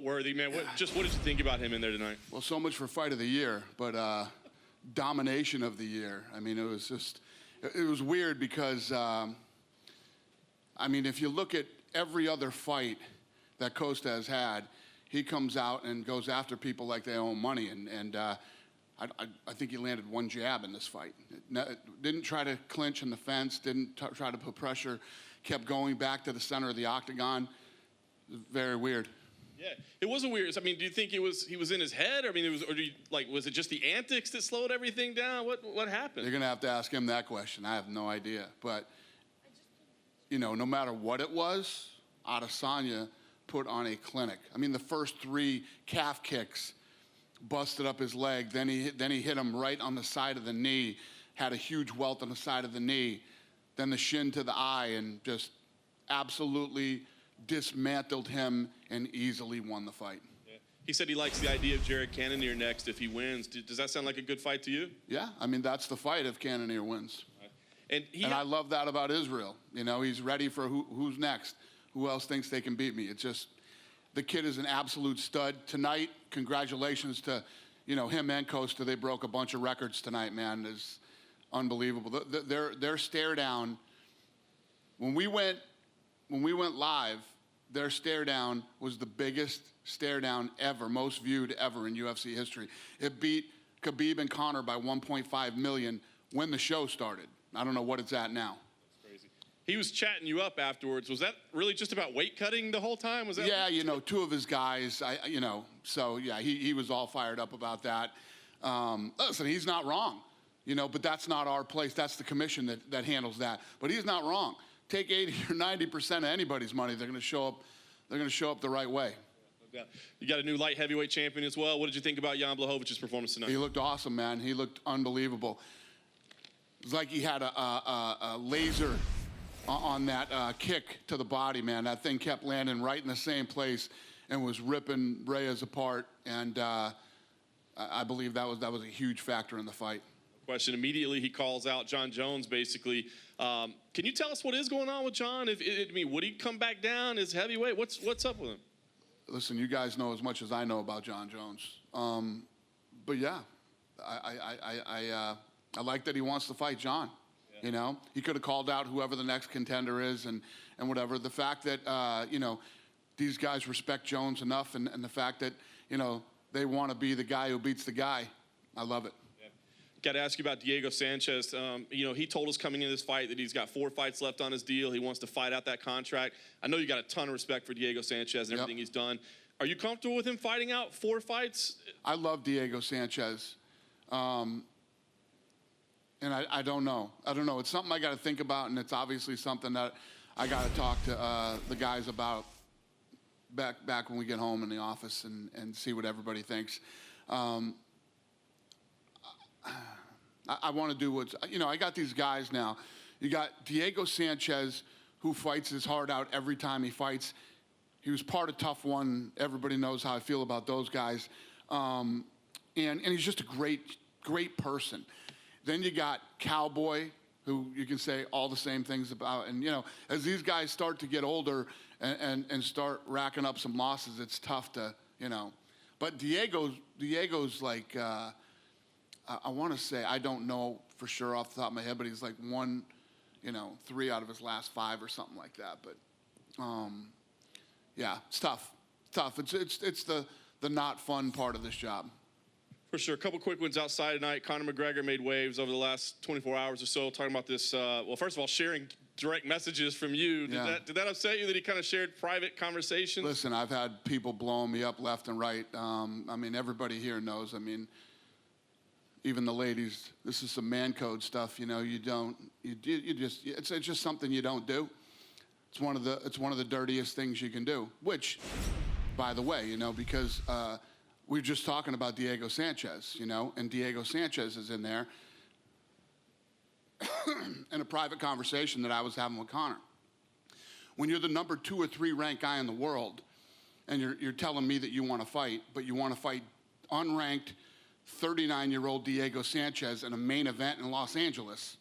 Worthy, man. What did you think about him in there tonight? Well, so much for fight of the year, but domination of the year. I mean, it was weird because, I mean, if you look at every other fight that Costa has had, he comes out and goes after people like they owe money, and I think he landed one jab in this fight. Didn't try to clinch in the fence, didn't try to put pressure, kept going back to the center of the octagon. Very weird. Yeah, it wasn't weird. I mean, do you think he was in his head? I mean, was it just the antics that slowed everything down? What happened? You're gonna have to ask him that question. I have no idea. But you know, no matter what it was, Adesanya put on a clinic. I mean, the first 3 calf kicks busted up his leg. Then he hit him right on the side of the knee, had a huge welt on the side of the knee. Then the shin to the eye, and just absolutely dismantled him and easily won the fight. Yeah. He said he likes the idea of Jared Cannonier next if he wins. Does that sound like a good fight to you? Yeah, I mean, that's the fight if Cannonier wins. Right. And I love that about Israel. You know, he's ready for who's next. Who else thinks they can beat me? It's just, the kid is an absolute stud. Tonight, congratulations to, you know, him and Costa. They broke a bunch of records tonight, man. It's unbelievable. Their stare down, when we went live, their stare down was the biggest stare down ever, most viewed ever in UFC history. It beat Khabib and Conor by 1.5 million when the show started. I don't know what it's at now. That's crazy. He was chatting you up afterwards. Was that really just about weight cutting the whole time? Was that? Yeah, you know, 2 of his guys, you know, so yeah, he was all fired up about that. Listen, he's not wrong, you know, but that's not our place. That's the commission that handles that. But he's not wrong. Take 80 or 90% of anybody's money, they're going to show up. They're going to show up the right way. Yeah. You got a new light heavyweight champion as well. What did you think about Jan Blachowicz' performance tonight? He looked awesome, man. He looked unbelievable. It was like he had a laser on that kick to the body, man. That thing kept landing right in the same place and was ripping Reyes apart. And I believe that was a huge factor in the fight. Question. Immediately he calls out John Jones, basically. Can you tell us what is going on with John? I mean, would he come back down as heavyweight? What's up with him? Listen, you guys know as much as I know about John Jones. But yeah, I like that he wants to fight John. Yeah. You know, he could have called out whoever the next contender is and whatever. The fact that, you know, these guys respect Jones enough and the fact that, you know, they want to be the guy who beats the guy, I love it. Got to ask you about Diego Sanchez. You know, he told us coming into this fight that he's got 4 fights left on his deal. He wants to fight out that contract. I know you got a ton of respect for Diego Sanchez and everything he's done. Are you comfortable with him fighting out 4 fights? I love Diego Sanchez. And I don't know. It's something I got to think about, and it's obviously something that I got to talk to the guys about back when we get home in the office and see what everybody thinks. I want to do what's, you know, I got these guys now. You got Diego Sanchez, who fights his heart out every time he fights. He was part of Tough One. Everybody knows how I feel about those guys. And he's just a great person. Then you got Cowboy, who you can say all the same things about. And, you know, as these guys start to get older and start racking up some losses, it's tough to, you know. But Diego's like, I want to say, I don't know for sure off the top of my head, but he's like 3 out of his last 5 or something like that. But yeah, it's tough. It's the not fun part of this job. For sure. A couple quick ones outside tonight. Conor McGregor made waves over the last 24 hours or so, talking about this. Well, first of all, sharing direct messages from you. Did that upset you that he kind of shared private conversations? Listen, I've had people blowing me up left and right. I mean, everybody here knows. I mean, even the ladies, this is some man code stuff, you know. It's just something you don't do. It's one of the dirtiest things you can do. Which, by the way, you know, because we're just talking about Diego Sanchez, you know, and Diego Sanchez is in there in a private conversation that I was having with Conor. When you're the number 2 or 3 ranked guy in the world, and you're telling me that you want to fight, but you want to fight unranked 39-year-old Diego Sanchez in a main event in Los Angeles,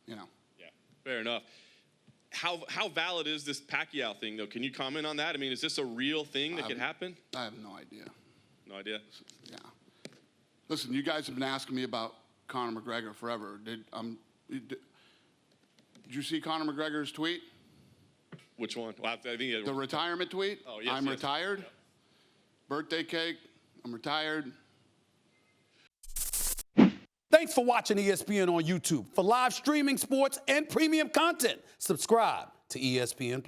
you know. Yeah, fair enough. how valid is this Pacquiao thing, though? Can you comment on that? I mean, is this a real thing that could happen? I have no idea. No idea? Yeah. Listen, you guys have been asking me about Conor McGregor forever. Did you see Conor McGregor's tweet? Which one? Well, I think the retirement tweet? Oh, yes. I'm retired. Yeah. Birthday cake. I'm retired. Thanks for watching ESPN on YouTube. For live streaming, sports, and premium content, subscribe to ESPN+.